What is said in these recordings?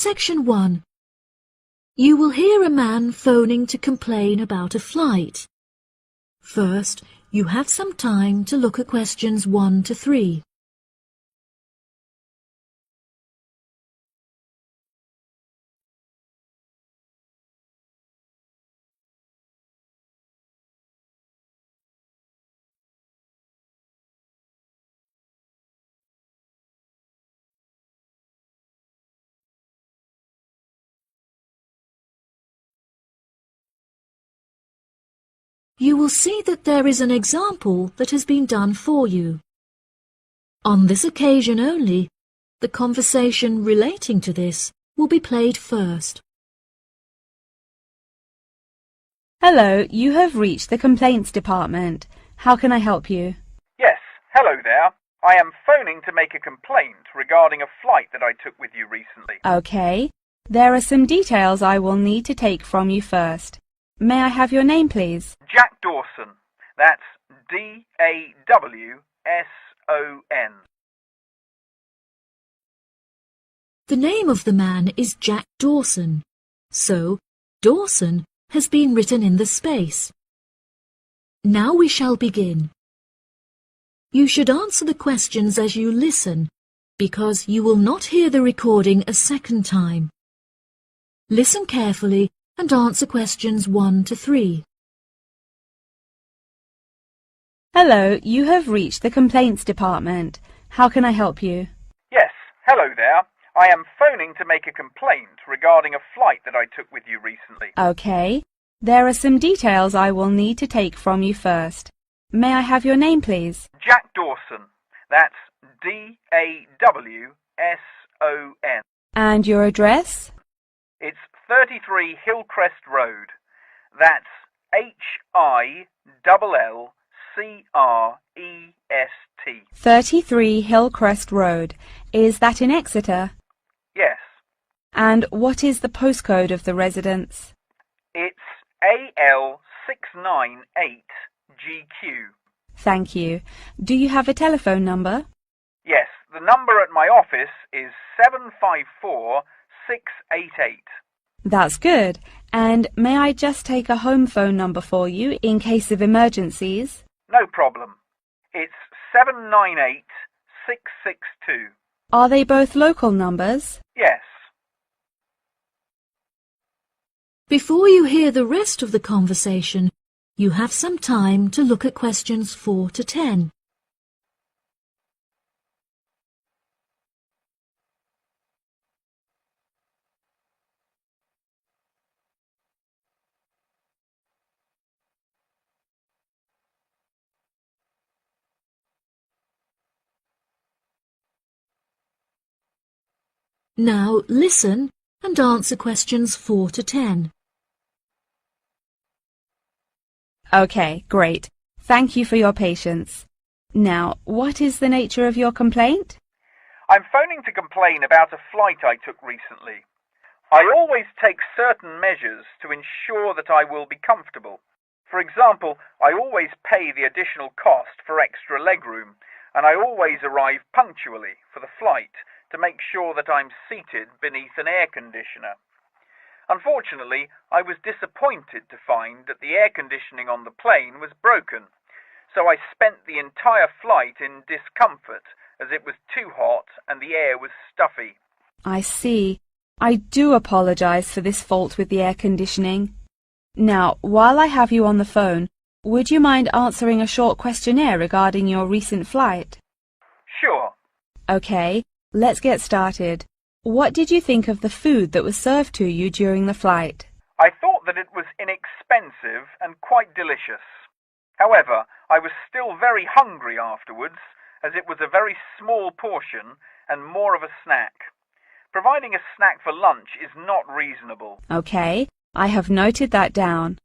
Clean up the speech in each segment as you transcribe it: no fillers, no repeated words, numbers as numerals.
Section 1. You will hear a man phoning to complain about a flight. First, you have some time to look at questions 1 to 3. You will see that there is an example that has been done for you. On this occasion only, the conversation relating to this will be played first. Hello, you have reached the complaints department. How can I help you? Yes, hello there. I am phoning to make a complaint regarding a flight that I took with you recently. Okay. There are some details I will need to take from you first. May I have your name, please? Jack Dawson. That's D-A-W-S-O-N. The name of the man is Jack Dawson, so Dawson has been written in the space. Now we shall begin. You should answer the questions as you listen, because you will not hear the recording a second time. Listen carefully and answer questions 1 to 3. Hello, you have reached the complaints department. How can I help you? Yes, hello there. I am phoning to make a complaint regarding a flight that I took with you recently. Okay. There are some details I will need to take from you first. May I have your name, please? Jack Dawson. That's D-A-W-S-O-N. And your address? It's 33 Hillcrest Road. That's Hillcrest. 33 Hillcrest Road. Is that in Exeter? Yes. And what is the postcode of the residence? It's AL698GQ. Thank you. Do you have a telephone number? Yes, the number at my office is 754688. That's good. And may I just take a home phone number for you in case of emergencies? No problem. It's 798662. Are they both local numbers? Yes. Before you hear the rest of the conversation, you have some time to look at questions 4 to 10. Now listen and answer questions 4 to 10. Okay, great. Thank you for your patience. Now, what is the nature of your complaint? I'm phoning to complain about a flight I took recently. I always take certain measures to ensure that I will be comfortable. For example, I always pay the additional cost for extra legroom, and I always arrive punctually for the flight to make sure that I'm seated beneath an air conditioner. Unfortunately, I was disappointed to find that the air conditioning on the plane was broken, so I spent the entire flight in discomfort as it was too hot and the air was stuffy. I see. I do apologize for this fault with the air conditioning. Now, while I have you on the phone, would you mind answering a short questionnaire regarding your recent flight? Sure. Okay, let's get started. What did you think of the food that was served to you during the flight? I thought that it was inexpensive and quite delicious. However, I was still very hungry afterwards, as it was a very small portion and more of a snack. Providing a snack for lunch is not reasonable. Okay, I have noted that down.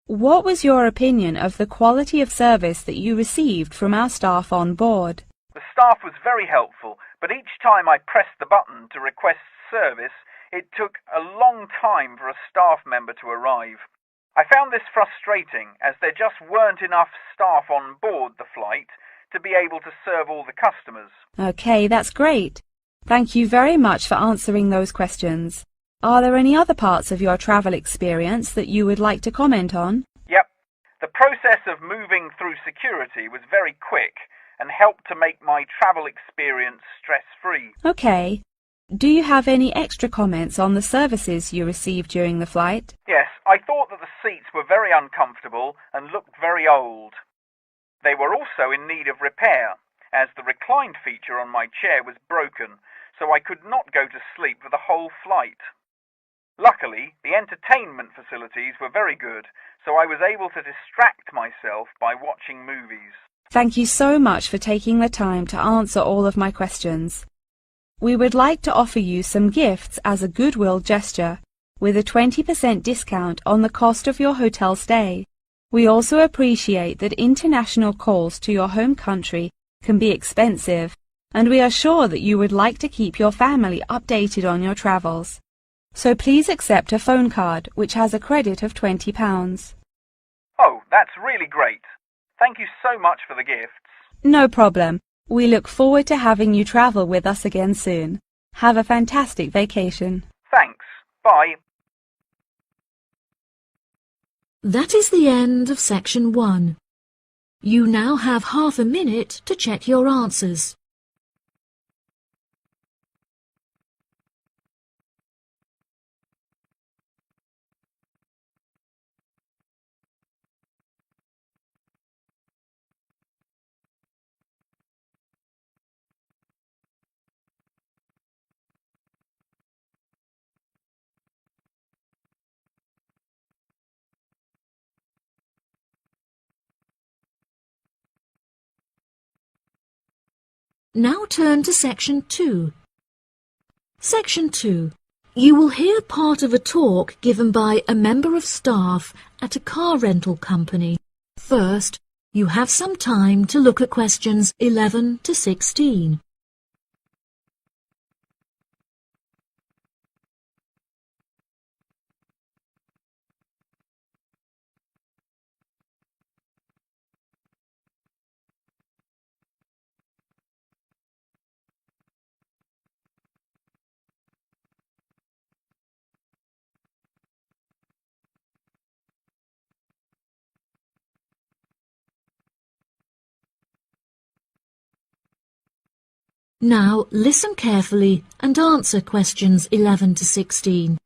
What was your opinion of the quality of service that you received from our staff on board? The staff was very helpful, but each time I pressed the button to request service, it took a long time for a staff member to arrive. I found this frustrating, as there just weren't enough staff on board the flight to be able to serve all the customers. Okay, that's great. Thank you very much for answering those questions. Are there any other parts of your travel experience that you would like to comment on? Yep. The process of moving through security was very quick and helped to make my travel experience stress-free. Okay. Do you have any extra comments on the services you received during the flight? Yes, I thought that the seats were very uncomfortable and looked very old. They were also in need of repair, as the recline feature on my chair was broken, so I could not go to sleep for the whole flight. Luckily, the entertainment facilities were very good, so I was able to distract myself by watching movies. Thank you so much for taking the time to answer all of my questions. We would like to offer you some gifts as a goodwill gesture, with a 20% discount on the cost of your hotel stay. We also appreciate that international calls to your home country can be expensive, and we are sure that you would like to keep your family updated on your travels. So please accept a phone card which has a credit of £20. Oh, that's really great. Thank you so much for the gifts. No problem. We look forward to having you travel with us again soon. Have a fantastic vacation. Thanks. Bye. That is the end of section 1. You now have half a minute to check your answers. Now turn to section 2. Section 2. You will hear part of a talk given by a member of staff at a car rental company. First, you have some time to look at questions 11 to 16. Now listen carefully and answer questions 11 to 16.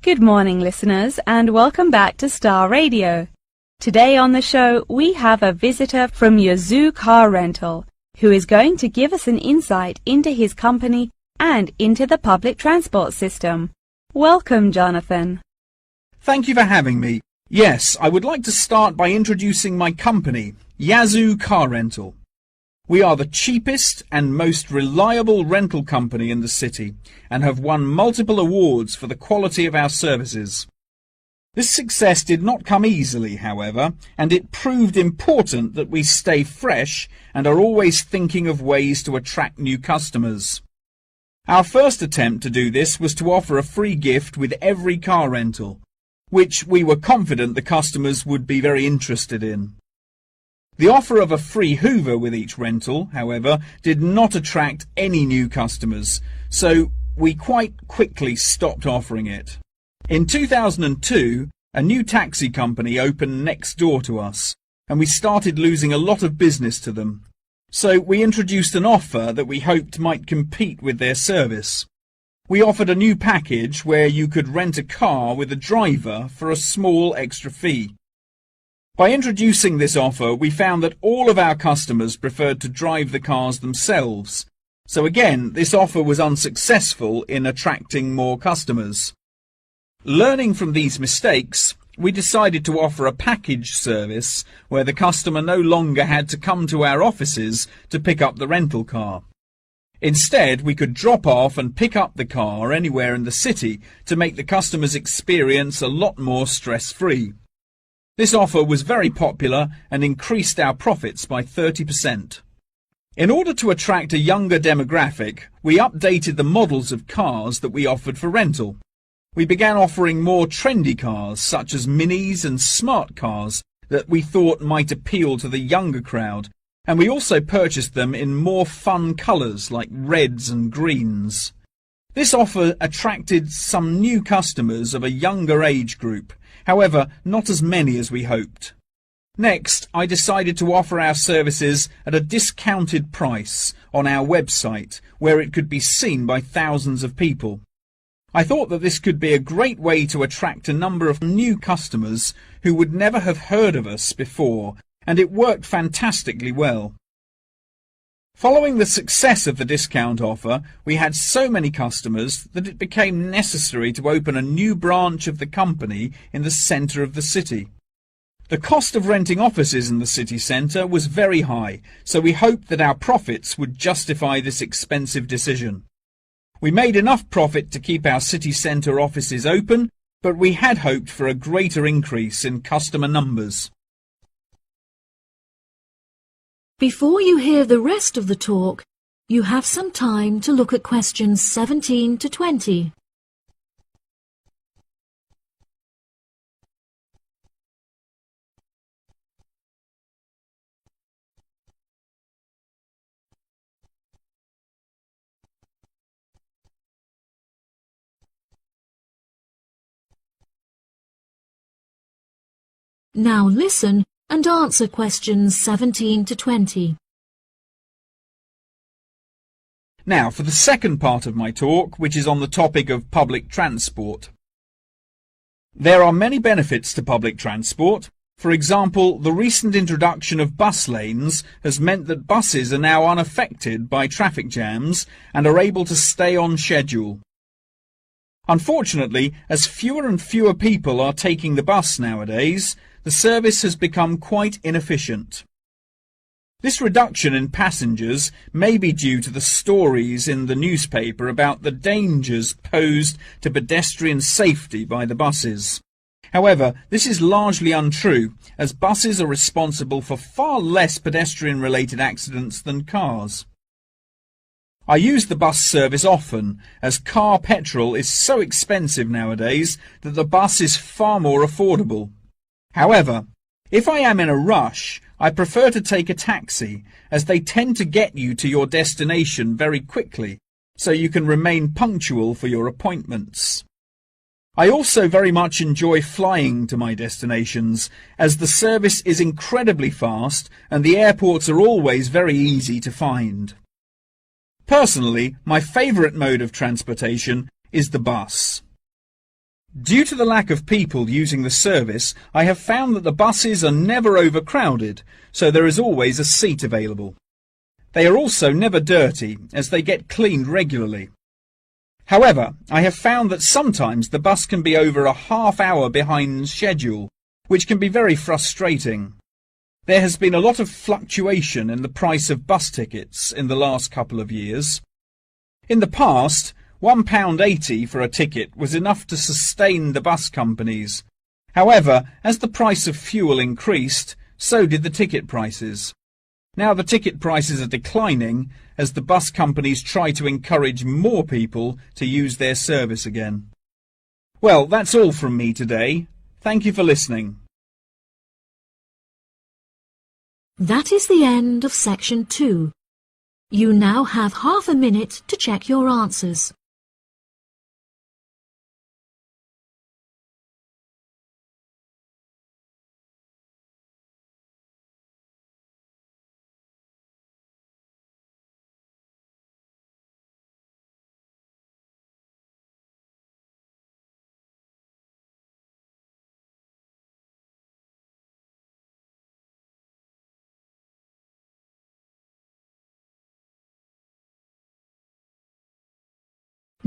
Good morning, listeners, and welcome back to Star Radio. Today on the show, we have a visitor from Yazoo Car Rental, who is going to give us an insight into his company and into the public transport system. Welcome, Jonathan. Thank you for having me. Yes, I would like to start by introducing my company, Yazoo Car Rental. We are the cheapest and most reliable rental company in the city and have won multiple awards for the quality of our services. This success did not come easily, however, and it proved important that we stay fresh and are always thinking of ways to attract new customers. Our first attempt to do this was to offer a free gift with every car rental, which we were confident the customers would be very interested in. The offer of a free Hoover with each rental, however, did not attract any new customers, so we quite quickly stopped offering it. In 2002, a new taxi company opened next door to us, and we started losing a lot of business to them. So we introduced an offer that we hoped might compete with their service. We offered a new package where you could rent a car with a driver for a small extra fee. By introducing this offer, we found that all of our customers preferred to drive the cars themselves. So again, this offer was unsuccessful in attracting more customers. Learning from these mistakes, we decided to offer a package service where the customer no longer had to come to our offices to pick up the rental car. Instead, we could drop off and pick up the car anywhere in the city to make the customer's experience a lot more stress-free. This offer was very popular and increased our profits by 30%. In order to attract a younger demographic, we updated the models of cars that we offered for rental. We began offering more trendy cars, such as minis and smart cars, that we thought might appeal to the younger crowd, and we also purchased them in more fun colours like reds and greens. This offer attracted some new customers of a younger age group, however not as many as we hoped. Next, I decided to offer our services at a discounted price on our website where it could be seen by thousands of people. I thought that this could be a great way to attract a number of new customers who would never have heard of us before, and it worked fantastically well. Following the success of the discount offer, we had so many customers that it became necessary to open a new branch of the company in the centre of the city. The cost of renting offices in the city centre was very high, so we hoped that our profits would justify this expensive decision. We made enough profit to keep our city centre offices open, but we had hoped for a greater increase in customer numbers. Before you hear the rest of the talk, you have some time to look at questions 17 to 20. Now listen and answer questions 17 to 20. Now for the second part of my talk, which is on the topic of public transport. There are many benefits to public transport. For example, the recent introduction of bus lanes has meant that buses are now unaffected by traffic jams and are able to stay on schedule. Unfortunately, as fewer and fewer people are taking the bus nowadays, the service has become quite inefficient. This reduction in passengers may be due to the stories in the newspaper about the dangers posed to pedestrian safety by the buses. However, this is largely untrue, as buses are responsible for far less pedestrian-related accidents than cars. I use the bus service often, as car petrol is so expensive nowadays that the bus is far more affordable. However, if I am in a rush, I prefer to take a taxi, as they tend to get you to your destination very quickly, so you can remain punctual for your appointments. I also very much enjoy flying to my destinations, as the service is incredibly fast and the airports are always very easy to find. Personally, my favourite mode of transportation is the bus. Due to the lack of people using the service, I have found that the buses are never overcrowded, so there is always a seat available. They are also never dirty, as they get cleaned regularly. However, I have found that sometimes the bus can be over a half hour behind schedule, which can be very frustrating. There has been a lot of fluctuation in the price of bus tickets in the last couple of years. In the past, £1.80 for a ticket was enough to sustain the bus companies. However, as the price of fuel increased, so did the ticket prices. Now the ticket prices are declining as the bus companies try to encourage more people to use their service again. Well, that's all from me today. Thank you for listening. That is the end of section 2. You now have half a minute to check your answers.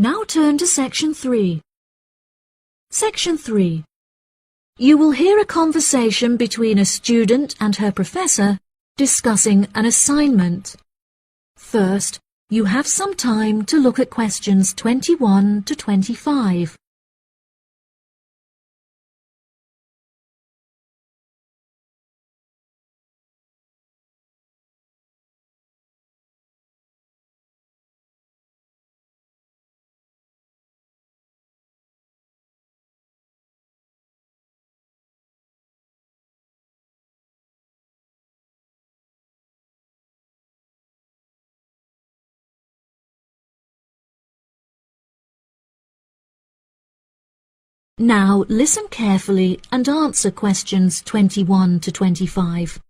Now turn to section 3. Section 3. You will hear a conversation between a student and her professor discussing an assignment. First, you have some time to look at questions 21 to 25. Now listen carefully and answer questions 21 to 25.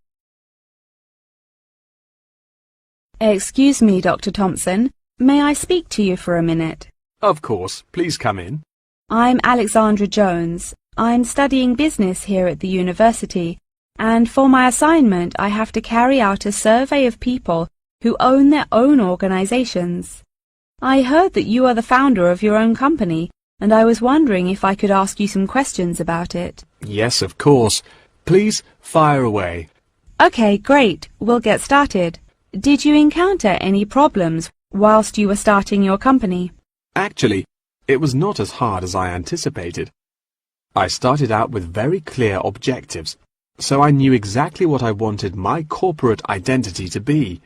Excuse me, Dr. Thompson. May I speak to you for a minute? Of course. Please come in. I'm Alexandra Jones. I'm studying business here at the university, and for my assignment I have to carry out a survey of people who own their own organizations. I heard that you are the founder of your own company, and I was wondering if I could ask you some questions about it. Yes, of course. Please fire away. Okay, great. We'll get started. Did you encounter any problems whilst you were starting your company? Actually, it was not as hard as I anticipated. I started out with very clear objectives, so I knew exactly what I wanted my corporate identity to be.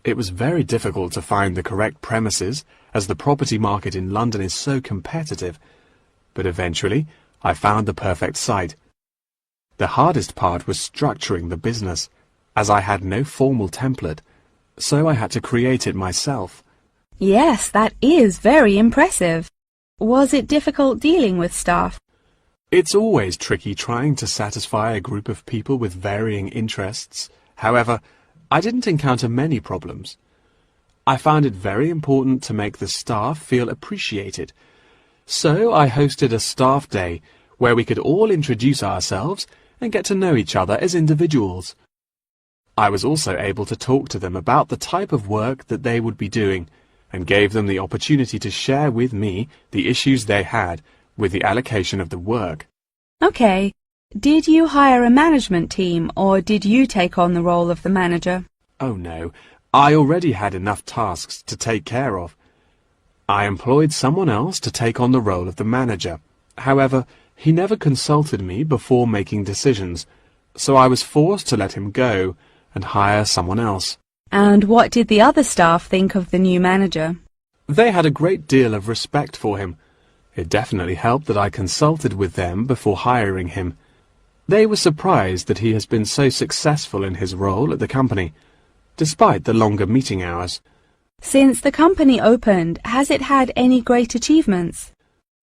It was very difficult to find the correct premises, as the property market in London is so competitive, but eventually I found the perfect site. The hardest part was structuring the business, as I had no formal template, so I had to create it myself. Yes, that is very impressive. Was it difficult dealing with staff? It's always tricky trying to satisfy a group of people with varying interests. However, I didn't encounter many problems. I found it very important to make the staff feel appreciated. So I hosted a staff day where we could all introduce ourselves and get to know each other as individuals. I was also able to talk to them about the type of work that they would be doing, and gave them the opportunity to share with me the issues they had with the allocation of the work. Okay. Did you hire a management team, or did you take on the role of the manager? Oh no, I already had enough tasks to take care of. I employed someone else to take on the role of the manager. However, he never consulted me before making decisions, so I was forced to let him go and hire someone else. And what did the other staff think of the new manager? They had a great deal of respect for him. It definitely helped that I consulted with them before hiring him. They were surprised that he has been so successful in his role at the company, despite the longer meeting hours. Since the company opened, has it had any great achievements?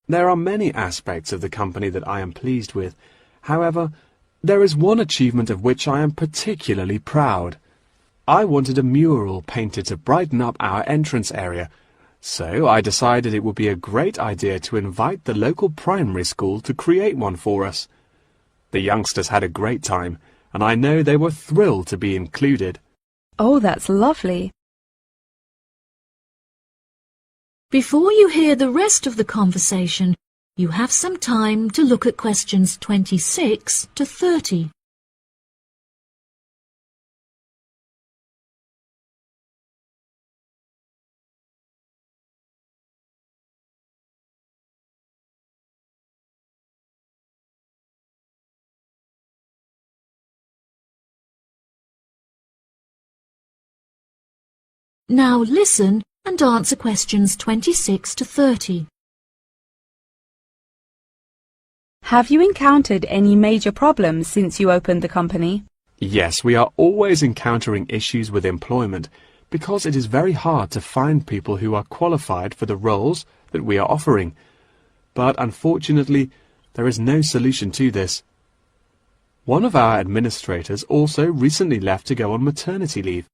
There are many aspects of the company that I am pleased with. However, there is one achievement of which I am particularly proud. I wanted a mural painted to brighten up our entrance area, so I decided it would be a great idea to invite the local primary school to create one for us. The youngsters had a great time, and I know they were thrilled to be included. Oh, that's lovely. Before you hear the rest of the conversation, you have some time to look at questions 26 to 30. Now listen and answer questions 26 to 30. Have you encountered any major problems since you opened the company? Yes, we are always encountering issues with employment because it is very hard to find people who are qualified for the roles that we are offering. But unfortunately, there is no solution to this. One of our administrators also recently left to go on maternity leave,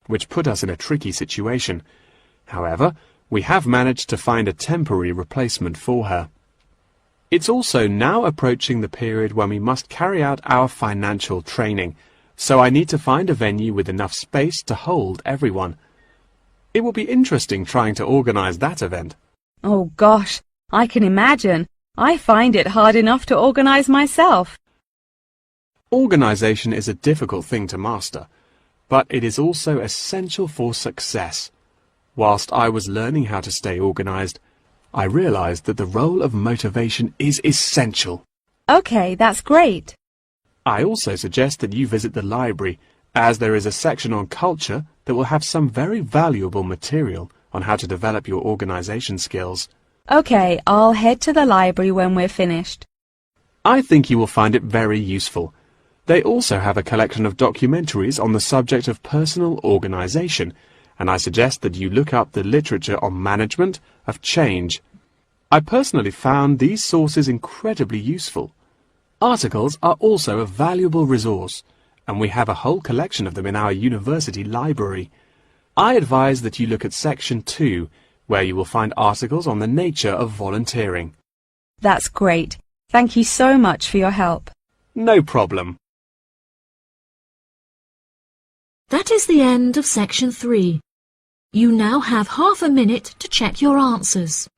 which put us in a tricky situation. However, we have managed to find a temporary replacement for her. It's also now approaching the period when we must carry out our financial training, so I need to find a venue with enough space to hold everyone. It will be interesting trying to organize that event. Oh gosh, I can imagine. I find it hard enough to organize myself. Organization is a difficult thing to master, but it is also essential for success. Whilst I was learning how to stay organized, I realized that the role of motivation is essential. Okay, that's great. I also suggest that you visit the library, as there is a section on culture that will have some very valuable material on how to develop your organization skills. Okay, I'll head to the library when we're finished. I think you will find it very useful. They also have a collection of documentaries on the subject of personal organization, and I suggest that you look up the literature on management of change. I personally found these sources incredibly useful. Articles are also a valuable resource, and we have a whole collection of them in our university library. I advise that you look at Section 2, where you will find articles on the nature of volunteering. That's great. Thank you so much for your help. No problem. That is the end of Section 3. You now have half a minute to check your answers.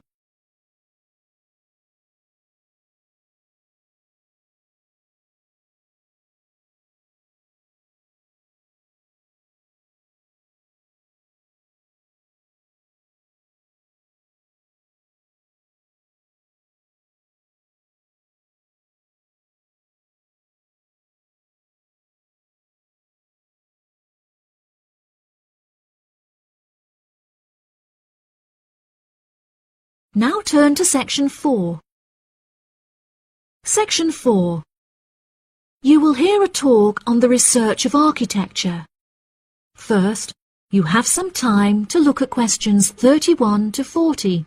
Now turn to Section 4. Section 4. You will hear a talk on the research of architecture. First, you have some time to look at questions 31 to 40.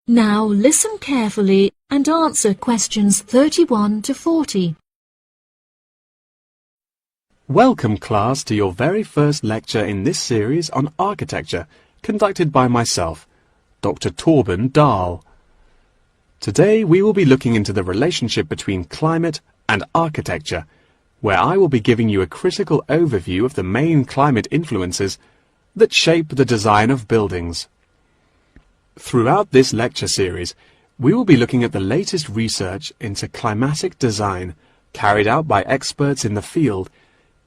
Now listen carefully and answer questions 31 to 40. Welcome, class, to your very first lecture in this series on architecture, conducted by myself, Dr. Torben Dahl. Today we will be looking into the relationship between climate and architecture, where I will be giving you a critical overview of the main climate influences that shape the design of buildings. Throughout this lecture series, we will be looking at the latest research into climatic design carried out by experts in the field,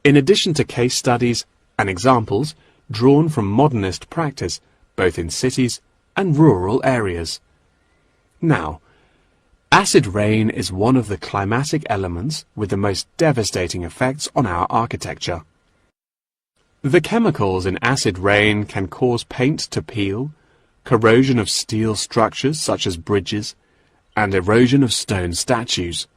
in addition to case studies and examples drawn from modernist practice, both in cities and rural areas. Now, acid rain is one of the climatic elements with the most devastating effects on our architecture. The chemicals in acid rain can cause paint to peel, corrosion of steel structures such as bridges, and erosion of stone statues.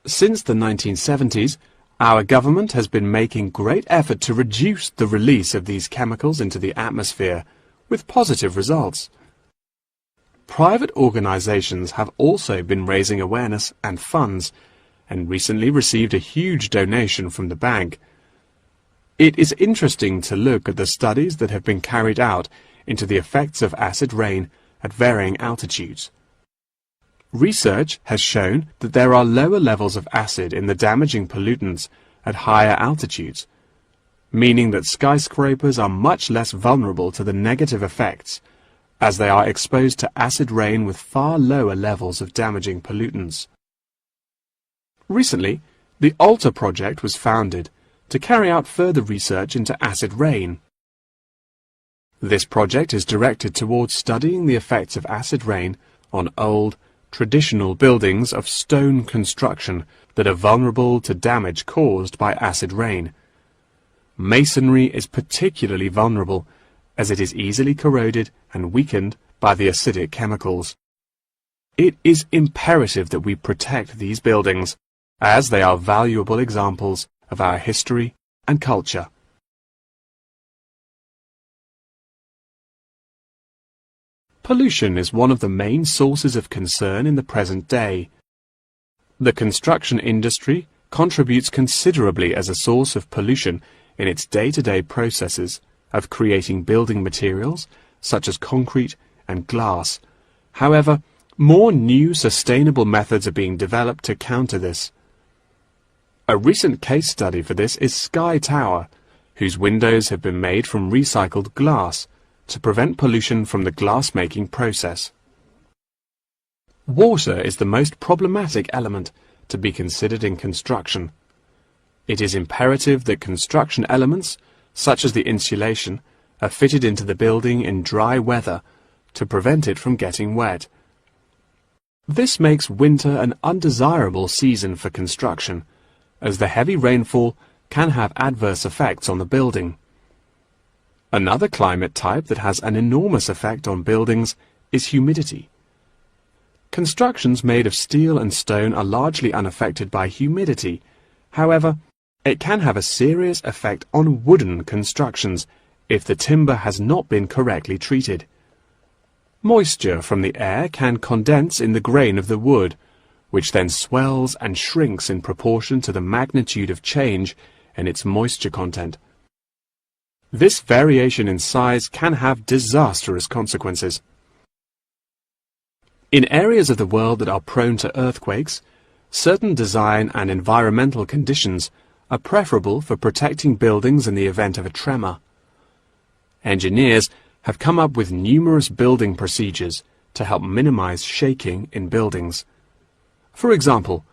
Since the 1970s, our government has been making great effort to reduce the release of these chemicals into the atmosphere, with positive results. Private organizations have also been raising awareness and funds, and recently received a huge donation from the bank. It is interesting to look at the studies that have been carried out into the effects of acid rain at varying altitudes. Research has shown that there are lower levels of acid in the damaging pollutants at higher altitudes, meaning that skyscrapers are much less vulnerable to the negative effects, as they are exposed to acid rain with far lower levels of damaging pollutants. Recently, the ALTA project was founded to carry out further research into acid rain. This project is directed towards studying the effects of acid rain on old, traditional buildings of stone construction that are vulnerable to damage caused by acid rain. Masonry is particularly vulnerable, as it is easily corroded and weakened by the acidic chemicals. It is imperative that we protect these buildings, as they are valuable examples of our history and culture. Pollution is one of the main sources of concern in the present day. The construction industry contributes considerably as a source of pollution in its day-to-day processes of creating building materials such as concrete and glass. However, more new sustainable methods are being developed to counter this. A recent case study for this is Sky Tower, whose windows have been made from recycled glass to prevent pollution from the glass-making process. Water is the most problematic element to be considered in construction. It is imperative that construction elements, such as the insulation, are fitted into the building in dry weather to prevent it from getting wet. This makes winter an undesirable season for construction, as the heavy rainfall can have adverse effects on the building. Another climate type that has an enormous effect on buildings is humidity. Constructions made of steel and stone are largely unaffected by humidity. However, it can have a serious effect on wooden constructions if the timber has not been correctly treated. Moisture from the air can condense in the grain of the wood, which then swells and shrinks in proportion to the magnitude of change in its moisture content. This variation in size can have disastrous consequences. In areas of the world that are prone to earthquakes, certain design and environmental conditions are preferable for protecting buildings in the event of a tremor. Engineers have come up with numerous building procedures to help minimize shaking in buildings. For example,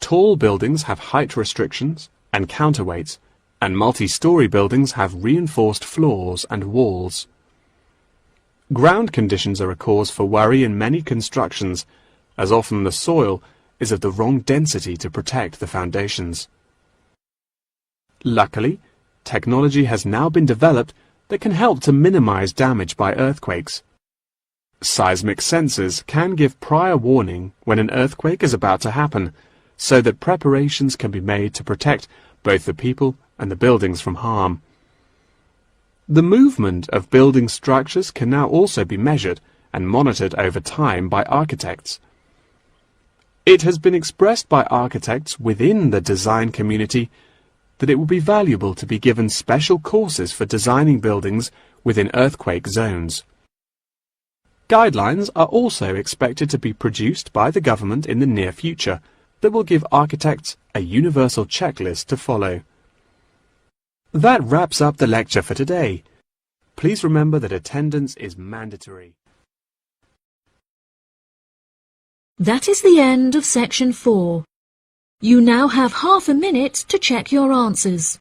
tall buildings have height restrictions and counterweights, and multi-story buildings have reinforced floors and walls. Ground conditions are a cause for worry in many constructions, as often the soil is of the wrong density to protect the foundations. Luckily, technology has now been developed that can help to minimize damage by earthquakes. Seismic sensors can give prior warning when an earthquake is about to happen, so that preparations can be made to protect both the people and the buildings from harm. The movement of building structures can now also be measured and monitored over time by architects. It has been expressed by architects within the design community that it would be valuable to be given special courses for designing buildings within earthquake zones. Guidelines are also expected to be produced by the government in the near future that will give architects a universal checklist to follow. That wraps up the lecture for today. Please remember that attendance is mandatory. That is the end of section 4. You now have half a minute to check your answers.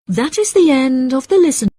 That is the end of the listen.